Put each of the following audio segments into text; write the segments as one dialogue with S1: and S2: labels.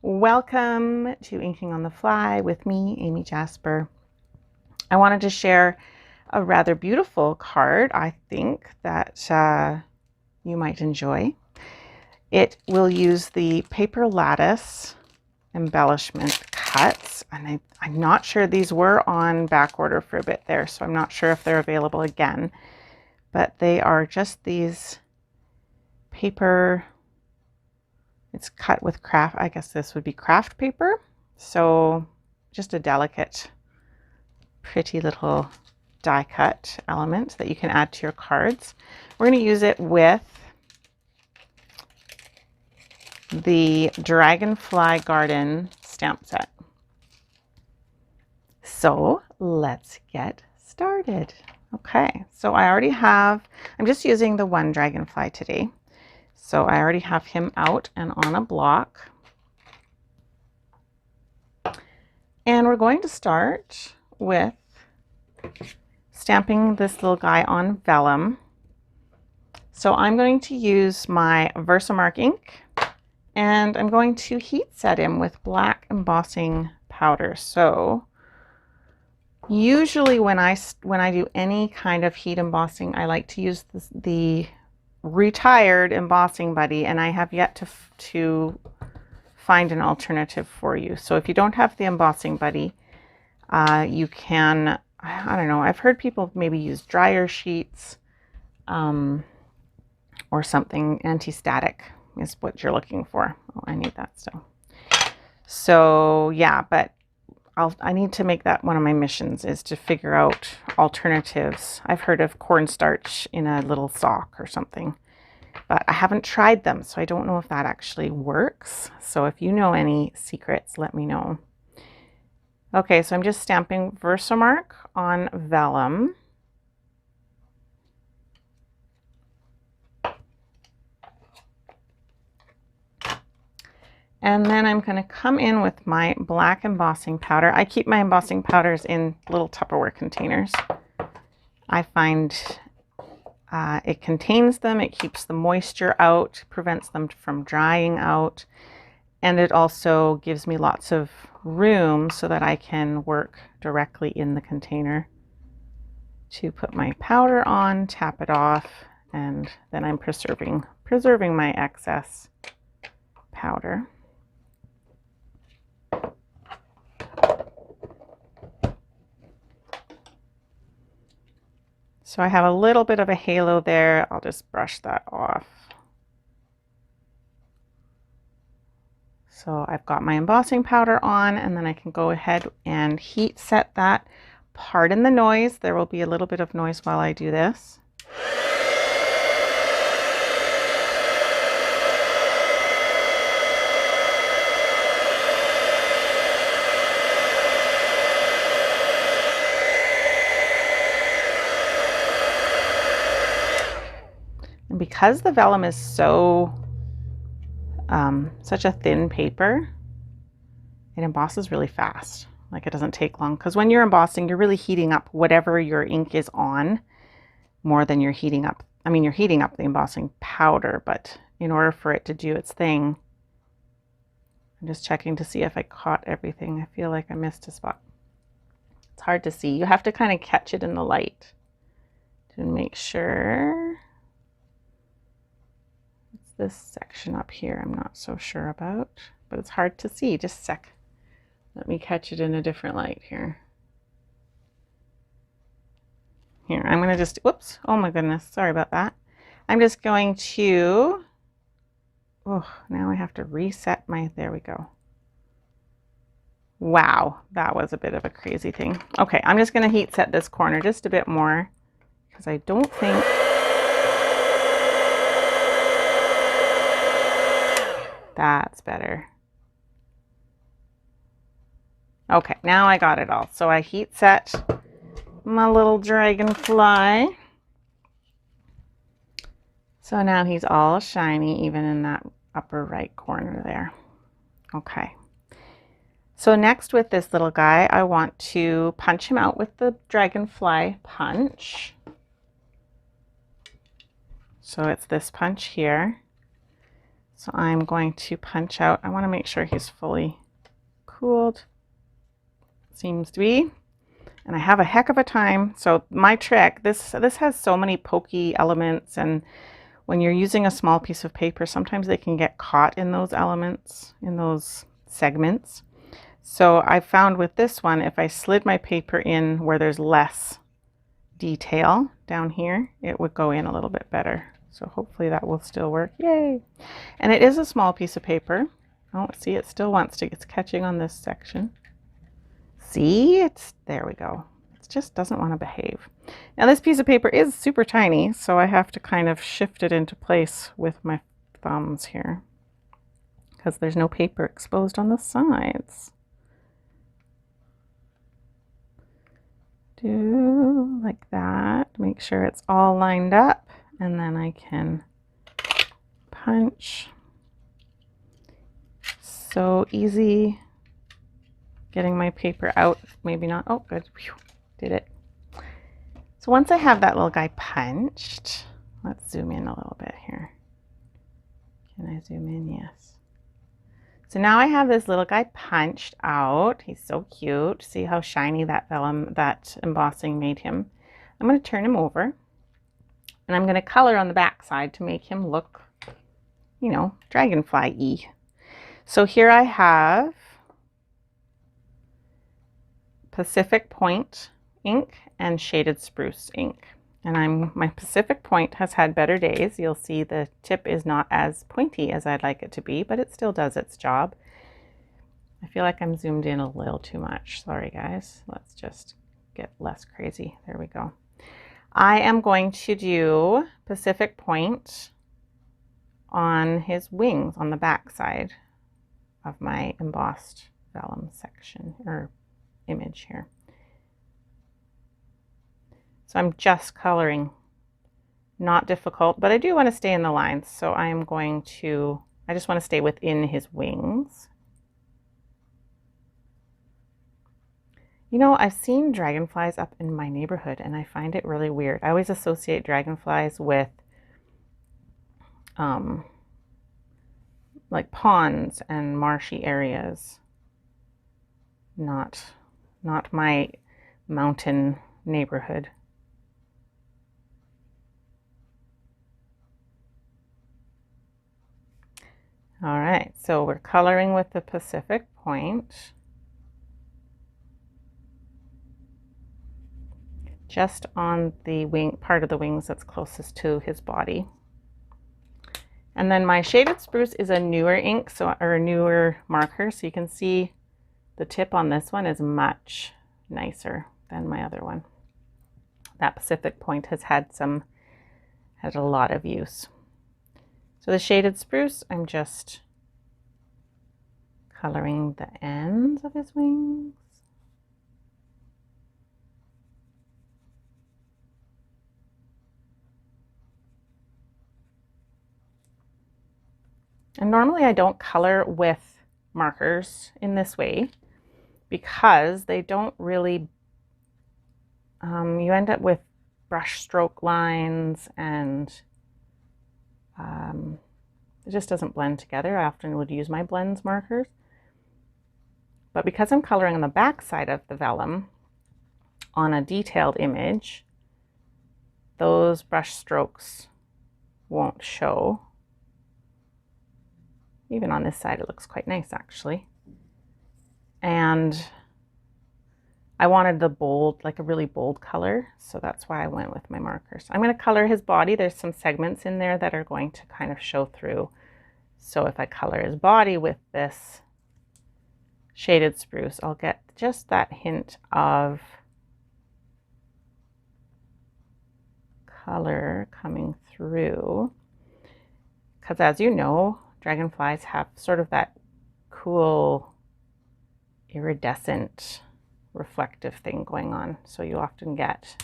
S1: Welcome to Inking on the Fly with me, Amy Jasper. I wanted to share a rather beautiful card, I think, that you might enjoy. It will use the Paper Lattice embellishment cuts, and I'm not sure, these were on back order for a bit there, so I'm not sure if they're available again, but they are just these paper. It's cut with craft, I guess this would be craft paper. So just a delicate, pretty little die cut element that you can add to your cards. We're going to use it with the Dragonfly Garden stamp set. So let's get started. Okay, so I already have, I'm just using the one dragonfly today. So I already have him out and on a block. And we're going to start with stamping this little guy on vellum. So I'm going to use my Versamark ink and I'm going to heat set him with black embossing powder. So usually when I do any kind of heat embossing, I like to use the retired embossing buddy, and I have yet to find an alternative for you. So if you don't have the embossing buddy, you can, I don't know, I've heard people maybe use dryer sheets or something. Anti-static is what you're looking for. Oh, I need that still. So yeah, but I need to make that one of my missions, is to figure out alternatives. I've heard of cornstarch in a little sock or something, but I haven't tried them, so I don't know if that actually works. So if you know any secrets, let me know. Okay, so I'm just stamping Versamark on vellum. And then I'm going to come in with my black embossing powder. I keep my embossing powders in little Tupperware containers. I find it contains them, it keeps the moisture out, prevents them from drying out, and it also gives me lots of room so that I can work directly in the container to put my powder on, tap it off, and then I'm preserving my excess powder. So I have a little bit of a halo there. I'll just brush that off. So I've got my embossing powder on, and then I can go ahead and heat set that. Pardon the noise. There will be a little bit of noise while I do this. And because the vellum is so such a thin paper, it embosses really fast. Like, it doesn't take long, because when you're embossing, you're really heating up whatever your ink is on more than you're heating up. I mean, you're heating up the embossing powder, but in order for it to do its thing, I'm just checking to see if I caught everything. I feel like I missed a spot. It's hard to see. You have to kind of catch it in the light to make sure. It's this section up here I'm not so sure about, but it's hard to see. Just a sec. Let me catch it in a different light here. Here, I'm going to just, whoops, oh my goodness, sorry about that. I'm just going to, oh, now I have to reset my, there we go. Wow, that was a bit of a crazy thing. Okay, I'm just going to heat set this corner just a bit more, because I don't think, that's better. Okay, now I got it all. So I heat set my little dragonfly. So now he's all shiny, even in that upper right corner there. Okay. So next, with this little guy, I want to punch him out with the Dragonfly Punch. So it's this punch here. So I'm going to punch out. I want to make sure he's fully cooled. Seems to be. And I have a heck of a time. So my trick, this has so many pokey elements, and when you're using a small piece of paper, sometimes they can get caught in those elements, in those segments. So I found with this one, if I slid my paper in where there's less detail down here, it would go in a little bit better. So hopefully that will still work. Yay! And it is a small piece of paper. Oh, see, it still wants to, it's catching on this section. See, there we go. It just doesn't want to behave. Now this piece of paper is super tiny, so I have to kind of shift it into place with my thumbs here because there's no paper exposed on the sides. Do like that, make sure it's all lined up, and then I can punch. So easy getting my paper out. Maybe not. Oh, good. Whew, did it. So once I have that little guy punched, let's zoom in a little bit here. Can I zoom in? Yes. So now I have this little guy punched out. He's so cute. See how shiny that vellum, that embossing made him. I'm going to turn him over, and I'm going to color on the back side to make him look, you know, dragonfly-y. So here I have Pacific Point ink and Shaded Spruce ink. And my Pacific Point has had better days. You'll see the tip is not as pointy as I'd like it to be, but it still does its job. I feel like I'm zoomed in a little too much. Sorry guys. Let's just get less crazy. There we go. I am going to do Pacific Point on his wings on the back side of my embossed vellum section or image here. So I'm just coloring, not difficult, but I do want to stay in the lines. So I just want to stay within his wings. You know, I've seen dragonflies up in my neighborhood and I find it really weird. I always associate dragonflies with like ponds and marshy areas. Not my mountain neighborhood. All right, so we're coloring with the Pacific Point. Just on the wing, part of the wings that's closest to his body. And then my Shaded Spruce is a newer ink, or a newer marker, so you can see the tip on this one is much nicer than my other one. That Pacific Point has had a lot of use. So the Shaded Spruce, I'm just coloring the ends of his wings. And normally I don't color with markers in this way because they don't really, you end up with brush stroke lines and it just doesn't blend together. I often would use my blends markers. But because I'm coloring on the back side of the vellum on a detailed image, those brush strokes won't show. Even on this side, it looks quite nice, actually. And I wanted the bold, like a really bold color, so that's why I went with my markers. I'm going to color his body. There's some segments in there that are going to kind of show through. So if I color his body with this Shaded Spruce, I'll get just that hint of color coming through. Because as you know, dragonflies have sort of that cool iridescent reflective thing going on. So you often get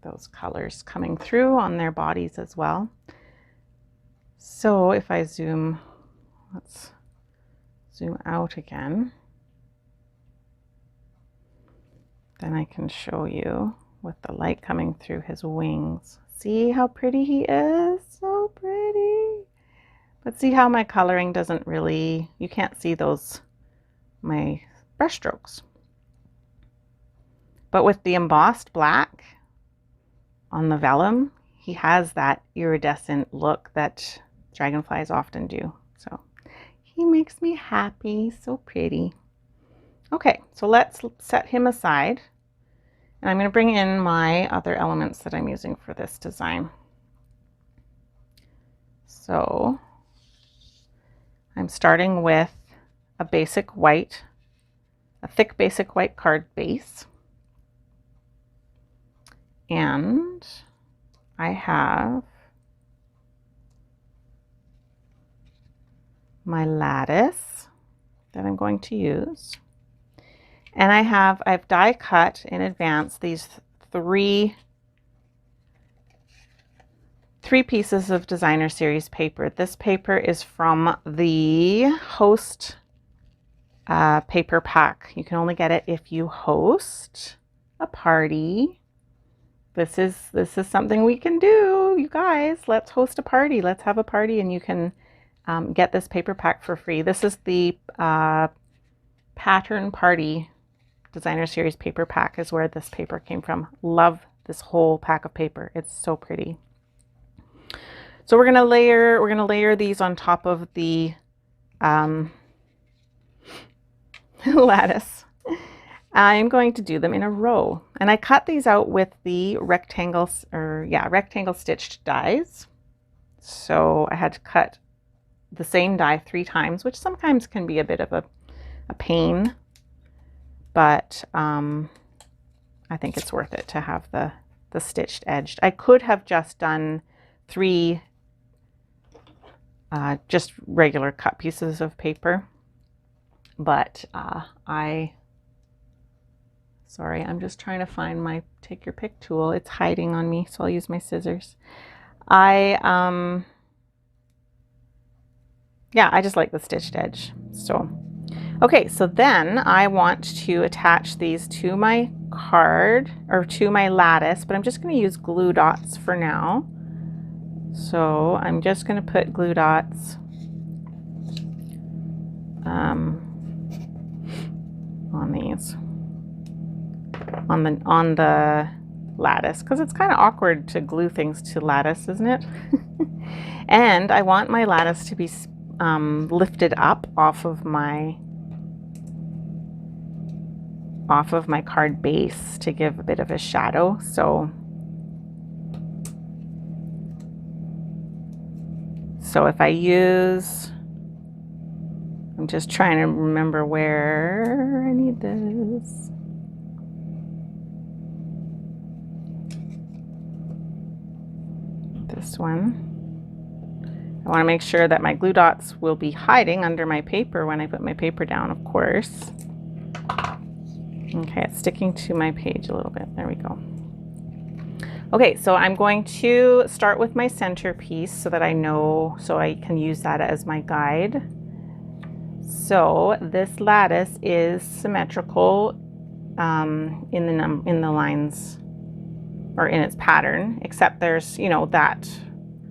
S1: those colors coming through on their bodies as well. So if I zoom, let's zoom out again, then I can show you with the light coming through his wings. See how pretty he is? So so pretty. But see how my coloring doesn't really, you can't see those, my brush strokes. But with the embossed black on the vellum, he has that iridescent look that dragonflies often do. So he makes me happy, so pretty. Okay, so let's set him aside. And I'm going to bring in my other elements that I'm using for this design. So I'm starting with a basic white, a thick basic white card base. And I have my lattice that I'm going to use. And I've die cut in advance these three pieces of designer series paper. This paper is from the host paper pack. You can only get it if you host a party. This is something we can do, you guys. Let's host a party. Let's have a party, and you can get this paper pack for free. This is the Pattern Party Designer Series paper pack is where this paper came from. Love this whole pack of paper. It's so pretty. So we're gonna layer these on top of the lattice. I'm going to do them in a row, and I cut these out with the rectangle stitched dies. So I had to cut the same die 3 times, which sometimes can be a bit of a pain, but I think it's worth it to have the stitched edged. I could have just done 3 just regular cut pieces of paper, but sorry, I'm just trying to find my take your pick tool. It's hiding on me, so I'll use my scissors. I just like the stitched edge. So, okay, so then I want to attach these to my card or to my lattice, but I'm just going to use glue dots for now. So I'm just going to put glue dots on these. On the lattice, because it's kind of awkward to glue things to lattice, isn't it? And I want my lattice to be lifted up off of my card base to give a bit of a shadow. So if I use, I'm just trying to remember where I need this. This one. I want to make sure that my glue dots will be hiding under my paper when I put my paper down, of course. Okay, it's sticking to my page a little bit. There we go. Okay, so I'm going to start with my centerpiece so that I know, so I can use that as my guide. So this lattice is symmetrical in the lines, or in its pattern, except there's, you know, that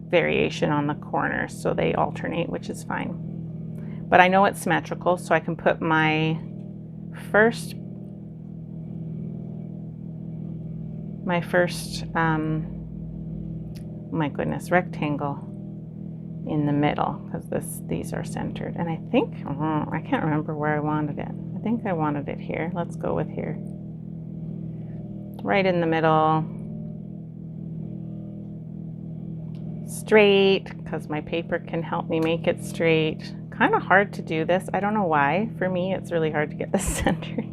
S1: variation on the corners, so they alternate, which is fine. But I know it's symmetrical, so I can put my first rectangle in the middle, because these are centered. And I think I can't remember where I wanted it. I think I wanted it here. Let's go with here, right in the middle, straight, because my paper can help me make it straight. Kind of hard to do this. I don't know why. For me, it's really hard to get this centered.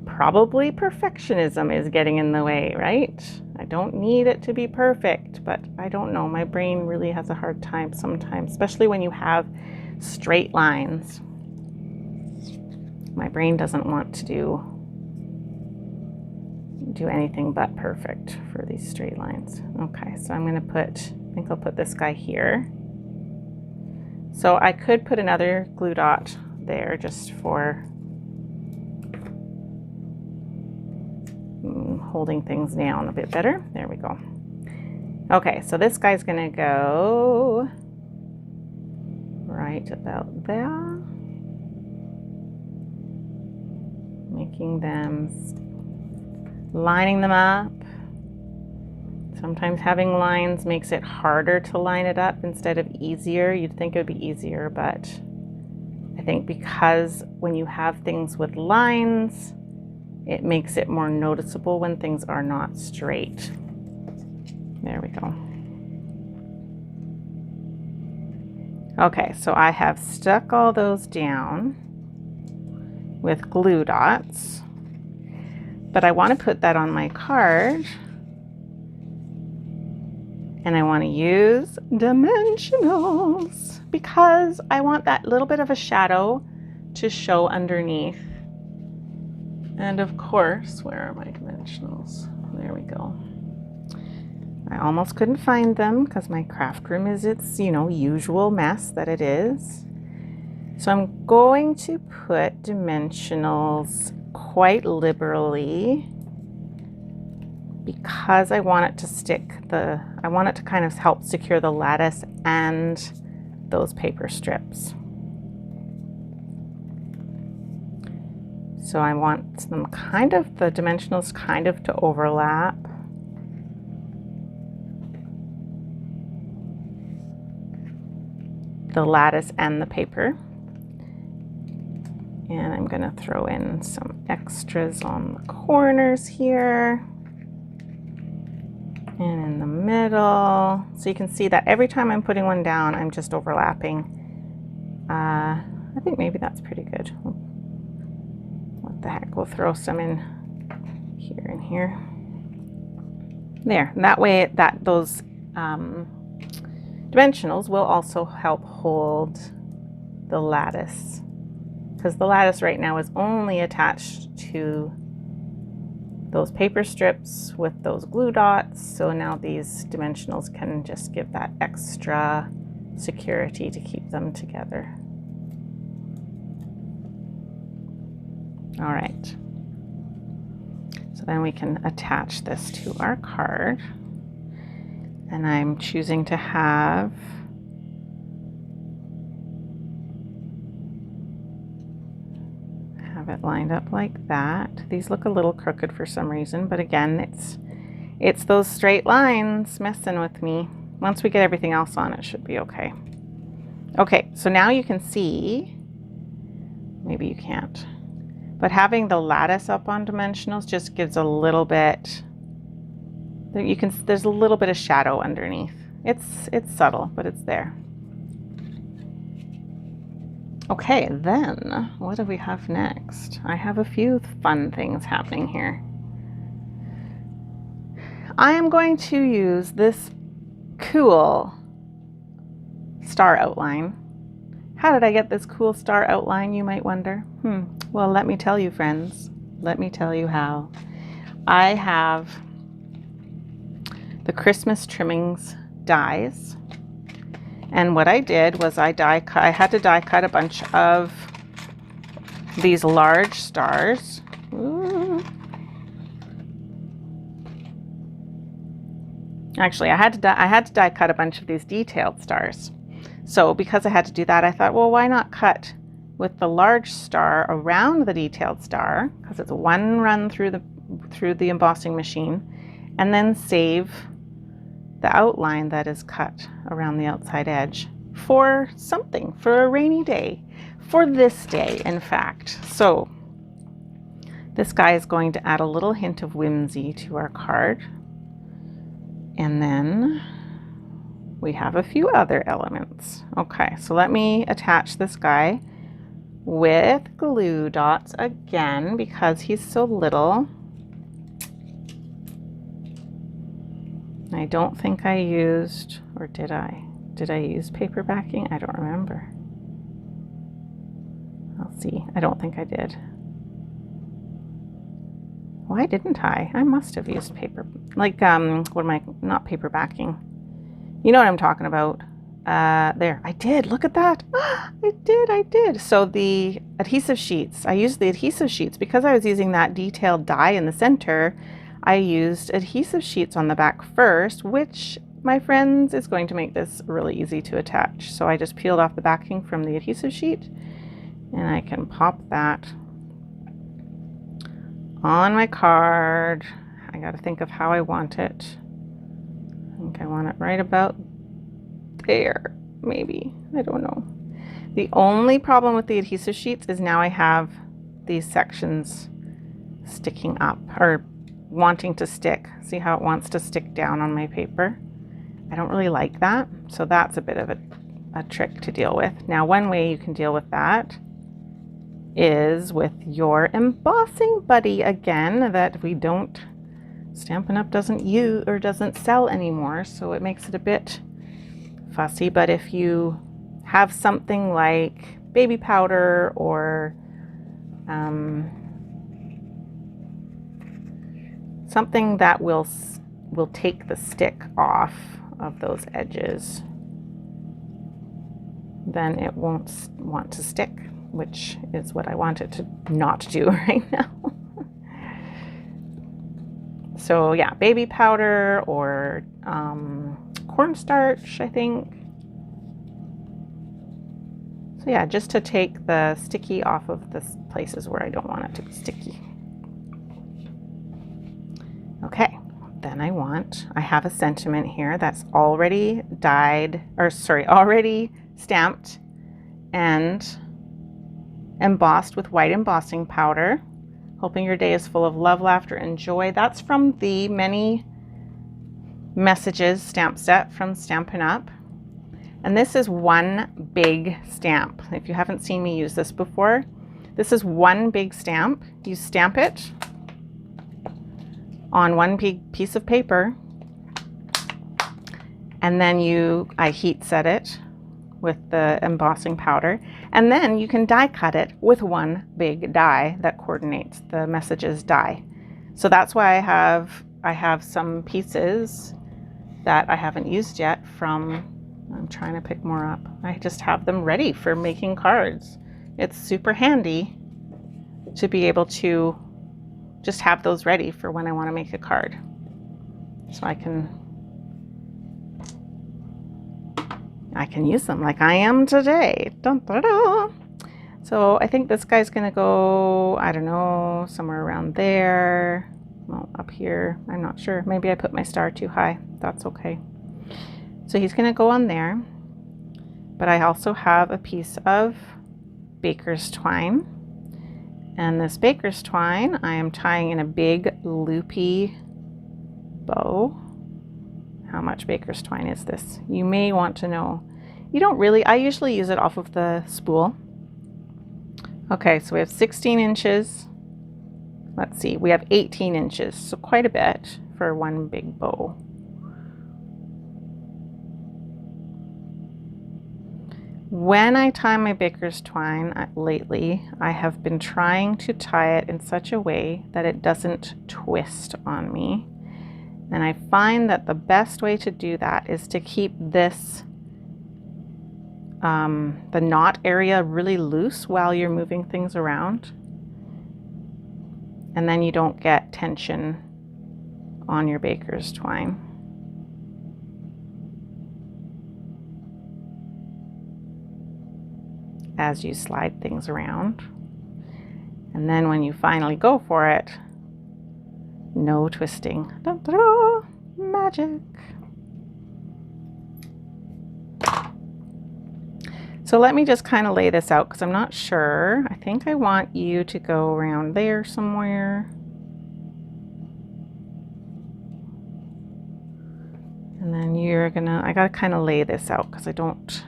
S1: Probably perfectionism is getting in the way, right? I don't need it to be perfect, but I don't know. My brain really has a hard time sometimes, especially when you have straight lines. My brain doesn't want to do anything but perfect for these straight lines. Okay, so I'm going to put, I think I'll put this guy here. So I could put another glue dot there just for holding things down a bit better. There we go. Okay, so this guy's gonna go right about there, making them, lining them up. Sometimes having lines makes it harder to line it up instead of easier. You'd think it would be easier, but I think because when you have things with lines, it makes it more noticeable when things are not straight. There we go. Okay, so I have stuck all those down with glue dots, but I want to put that on my card, and I want to use dimensionals because I want that little bit of a shadow to show underneath. And of course, where are my dimensionals? There we go. I almost couldn't find them because my craft room is its, usual mess that it is. So I'm going to put dimensionals quite liberally because I want it to stick I want it to kind of help secure the lattice and those paper strips. So I want them the dimensionals kind of to overlap. The lattice and the paper. And I'm gonna throw in some extras on the corners here. And in the middle. So you can see that every time I'm putting one down, I'm just overlapping. I think maybe that's pretty good. What the heck, we'll throw some in here and here. There, and that way those dimensionals will also help hold the lattice, because the lattice right now is only attached to those paper strips with those glue dots. So now these dimensionals can just give that extra security to keep them together. All right, so then we can attach this to our card, and I'm choosing to have it lined up like that. These look a little crooked for some reason, but again, it's those straight lines messing with me. Once we get everything else on, it should be okay. Okay, so now you can see, maybe you can't, but having the lattice up on dimensionals just gives a little bit, there's a little bit of shadow underneath. It's subtle, but it's there. Okay, then what do we have next? I have a few fun things happening here. I am going to use this cool star outline. How did I get this cool star outline, you might wonder? Well, let me tell you, friends. Let me tell you how. I have the Christmas Trimmings dies. And what I did was I had to die cut a bunch of these large stars. Ooh. Actually, I had to die cut a bunch of these detailed stars. So because I had to do that, I thought, well, why not cut with the large star around the detailed star, because it's one run through the embossing machine, and then save the outline that is cut around the outside edge for something, for a rainy day, for this day, in fact. So this guy is going to add a little hint of whimsy to our card. And then we have a few other elements. Okay, so let me attach this guy with glue dots again because he's so little. I don't think I used, or did I? Did I use paper backing? I don't remember. I'll see. I don't think I did. Why didn't I? I must have used paper, like, not paper backing. You know what I'm talking about. There, I did. Look at that. I did. So the adhesive sheets, I used the adhesive sheets because I was using that detailed die in the center. I used adhesive sheets on the back first, which my friends, is going to make this really easy to attach. So I just peeled off the backing from the adhesive sheet, and I can pop that on my card. I got to think of how I want it. I think I want it right about there, maybe. I don't know. The only problem with the adhesive sheets is now I have these sections sticking up, or wanting to stick. See how it wants to stick down on my paper? I don't really like that, so that's a bit of a trick to deal with. Now, one way you can deal with that is with your embossing buddy again, that we don't, Stampin' Up doesn't use or doesn't sell anymore, so it makes it a bit fussy. But if you have something like baby powder or something that will take the stick off of those edges, then it won't want to stick, which is what I want it to not do right now. So yeah, baby powder or cornstarch, I think. So yeah, just to take the sticky off of the places where I don't want it to be sticky. Okay, then I have a sentiment here that's already already stamped and embossed with white embossing powder. Hoping your day is full of love, laughter, and joy. That's from the Many Messages stamp set from Stampin' Up. And this is one big stamp. If you haven't seen me use this before, this is one big stamp. You stamp it on one big piece of paper, and then I heat set it with the embossing powder, and then you can die cut it with one big die that coordinates the messages die. So that's why I have some pieces that I haven't used yet from, I'm trying to pick more up. I just have them ready for making cards. It's super handy to be able to just have those ready for when I want to make a card. So I can use them like I am today. Dun, dun, dun. So I think this guy's gonna go, I don't know, somewhere around there. Well, up here, I'm not sure. Maybe I put my star too high. That's okay. So he's gonna go on there. But I also have a piece of baker's twine. And this baker's twine, I am tying in a big loopy bow. How much baker's twine is this? You may want to know. You don't really, I usually use it off of the spool. Okay, so we have 16 inches. Let's see, we have 18 inches, so quite a bit for one big bow. When I tie my baker's twine lately, I have been trying to tie it in such a way that it doesn't twist on me. And I find that the best way to do that is to keep this, the knot area really loose while you're moving things around. And then you don't get tension on your baker's twine. As you slide things around. And then when you finally go for it, no twisting. Dun, dun, dun, magic. So let me just kind of lay this out because I'm not sure. I think I want you to go around there somewhere. And then I gotta kind of lay this out because I don't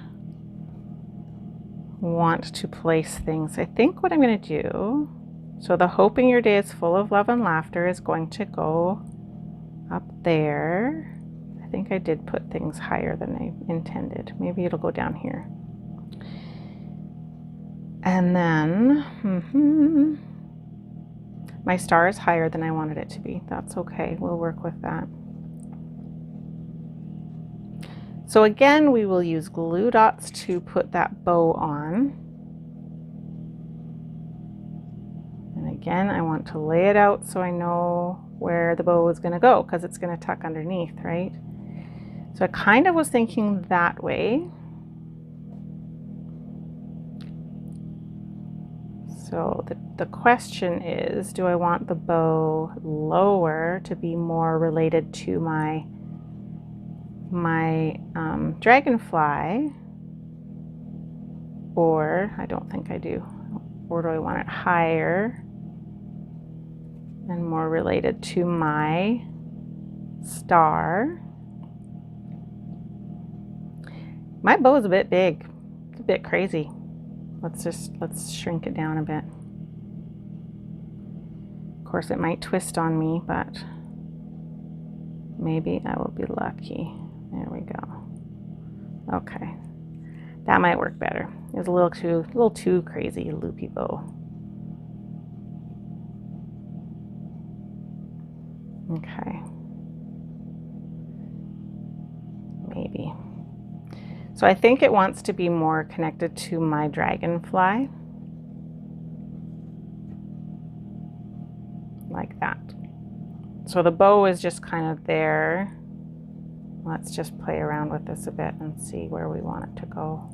S1: want to place things. I think what I'm going to do, so the hoping your day is full of love and laughter is going to go up there. I think I did put things higher than I intended. Maybe it'll go down here. And then my star is higher than I wanted it to be. That's okay. We'll work with that. So again, we will use glue dots to put that bow on. And again, I want to lay it out so I know where the bow is going to go because it's going to tuck underneath, right? So I kind of was thinking that way. So the question is, do I want the bow lower to be more related to my dragonfly, or I don't think I do, or do I want it higher and more related to my star? My bow is a bit big. It's a bit crazy. Let's shrink it down a bit. Of course, it might twist on me, but maybe I will be lucky. There we go. Okay, that might work better. It was a little too crazy, loopy bow. Okay, maybe. So I think it wants to be more connected to my dragonfly, like that. So the bow is just kind of there. Let's just play around with this a bit and see where we want it to go.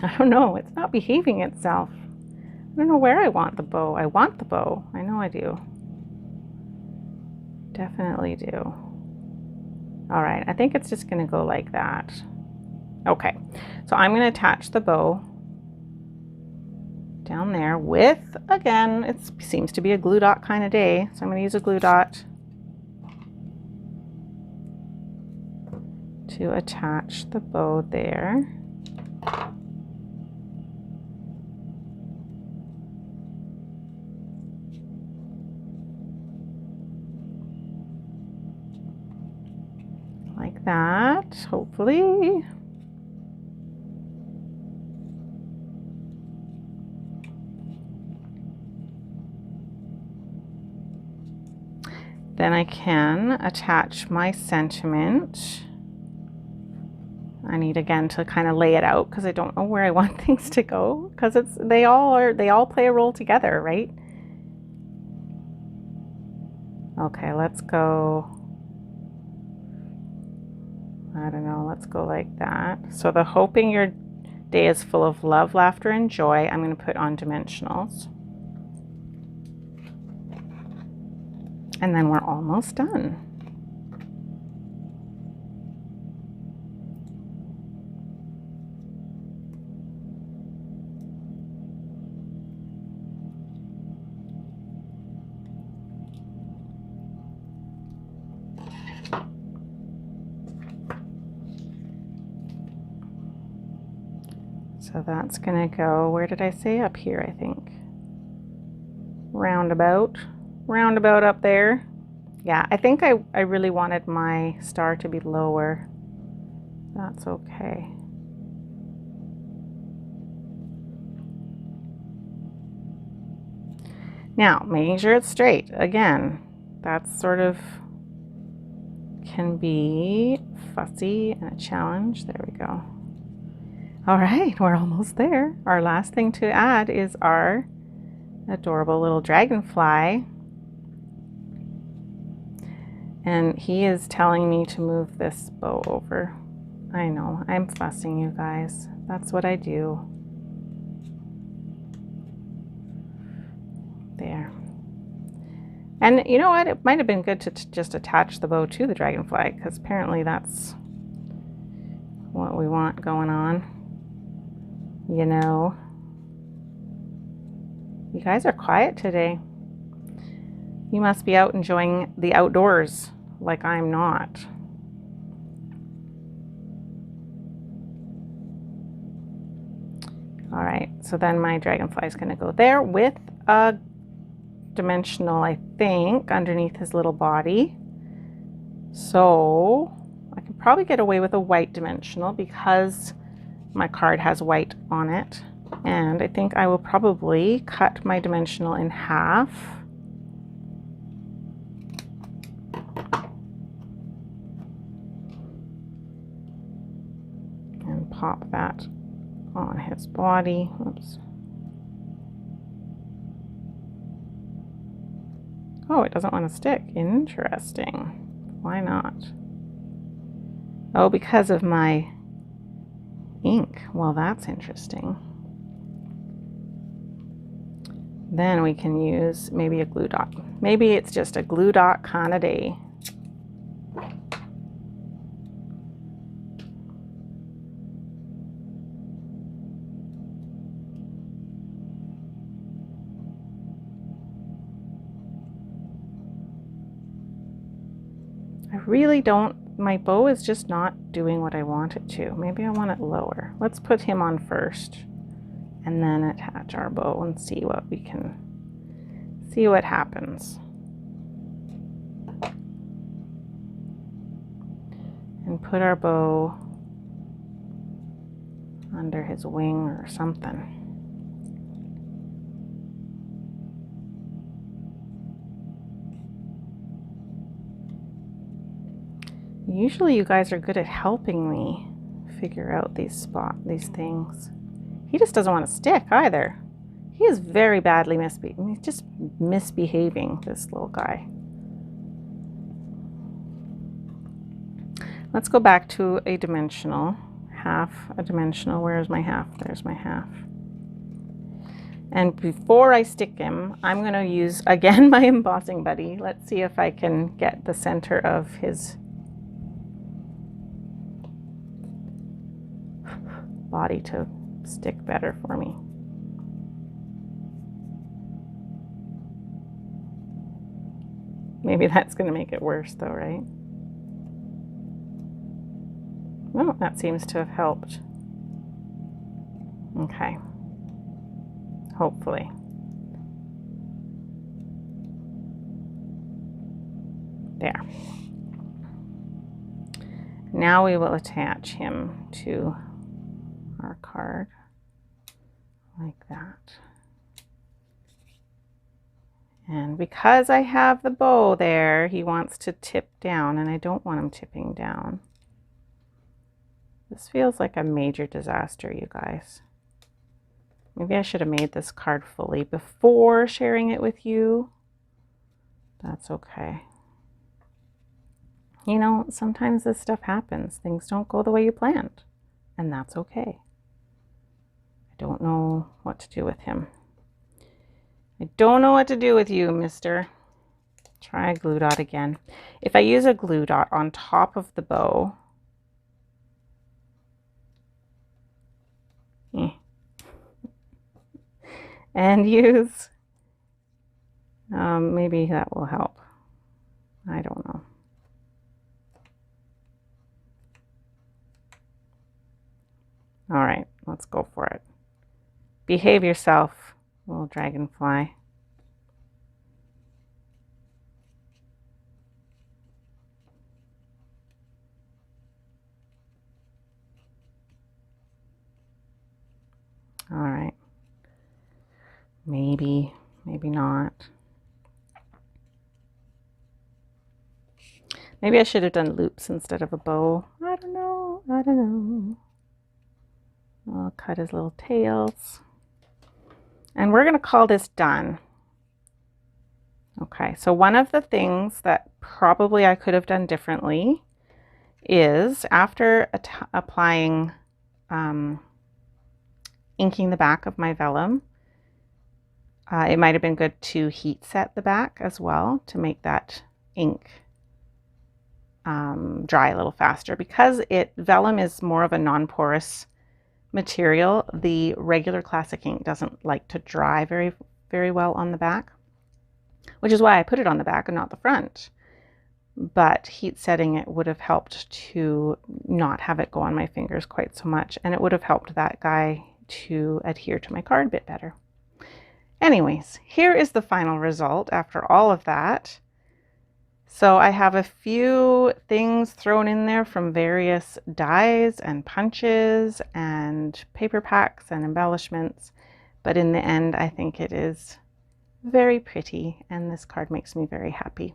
S1: I don't know, it's not behaving itself. I don't know where I want the bow. I want the bow, I know I do. Definitely do. All right, I think it's just gonna go like that. Okay, so I'm gonna attach the bow down there with, again, it seems to be a glue dot kind of day, so I'm gonna use a glue dot to attach the bow there. Like that, hopefully. Then I can attach my sentiment. I need again to kind of lay it out because I don't know where I want things to go, because they all play a role together, right? Okay, let's go, I don't know, let's go like that. So the hoping your day is full of love, laughter, and joy, I'm going to put on dimensionals. And then we're almost done. So that's gonna go, where did I say? Up here, I think. Roundabout up there. Yeah, I think I really wanted my star to be lower. That's okay. Now, making sure it's straight. Again, that's sort of can be fussy and a challenge. There we go. All right, we're almost there. Our last thing to add is our adorable little dragonfly. And he is telling me to move this bow over. I know, I'm fussing, you guys. That's what I do. There. And you know what? It might have been good to just attach the bow to the dragonfly, because apparently that's what we want going on. You know. You guys are quiet today. You must be out enjoying the outdoors like I'm not. All right, so then my dragonfly is going to go there with a dimensional, I think, underneath his little body. So I can probably get away with a white dimensional because my card has white on it. And I think I will probably cut my dimensional in half. And pop that on his body. Oops. Oh, it doesn't want to stick. Interesting. Why not? Oh, because of my ink. Well, that's interesting. Then we can use maybe a glue dot. Maybe it's just a glue dot kind of day. I really don't, my bow is just not doing what I want it to. Maybe I want it lower. Let's put him on first and then attach our bow and see what we can, see what happens. And put our bow under his wing or something. Usually you guys are good at helping me figure out these things. He just doesn't want to stick either. He is very badly he's just misbehaving, this little guy. Let's go back to a dimensional, half a dimensional. Where's my half? There's my half. And before I stick him, I'm going to use again my embossing buddy. Let's see if I can get the center of his body to stick better for me. Maybe that's going to make it worse though, right? Well, that seems to have helped. Okay. Hopefully. There. Now we will attach him to our card like that. And because I have the bow there, he wants to tip down, and I don't want him tipping down. This feels like a major disaster, you guys. Maybe I should have made this card fully before sharing it with you. That's okay. You know, sometimes this stuff happens. Things don't go the way you planned, and that's okay. I don't know what to do with him. I don't know what to do with you, mister. Try a glue dot again. If I use a glue dot on top of the bow, and use, maybe that will help. I don't know. All right, let's go for it. Behave yourself, little dragonfly. All right. Maybe, maybe not. Maybe I should have done loops instead of a bow. I don't know. I don't know. I'll cut his little tails. And we're going to call this done. Okay, so one of the things that probably I could have done differently is after applying inking the back of my vellum, it might have been good to heat set the back as well to make that ink dry a little faster. Because vellum is more of a non-porous material, the regular classic ink doesn't like to dry very, very well on the back, which is why I put it on the back and not the front. But heat setting it would have helped to not have it go on my fingers quite so much, and it would have helped that guy to adhere to my card a bit better. Anyways, here is the final result after all of that. So I have a few things thrown in there from various dies and punches and paper packs and embellishments, but in the end I think it is very pretty, and this card makes me very happy.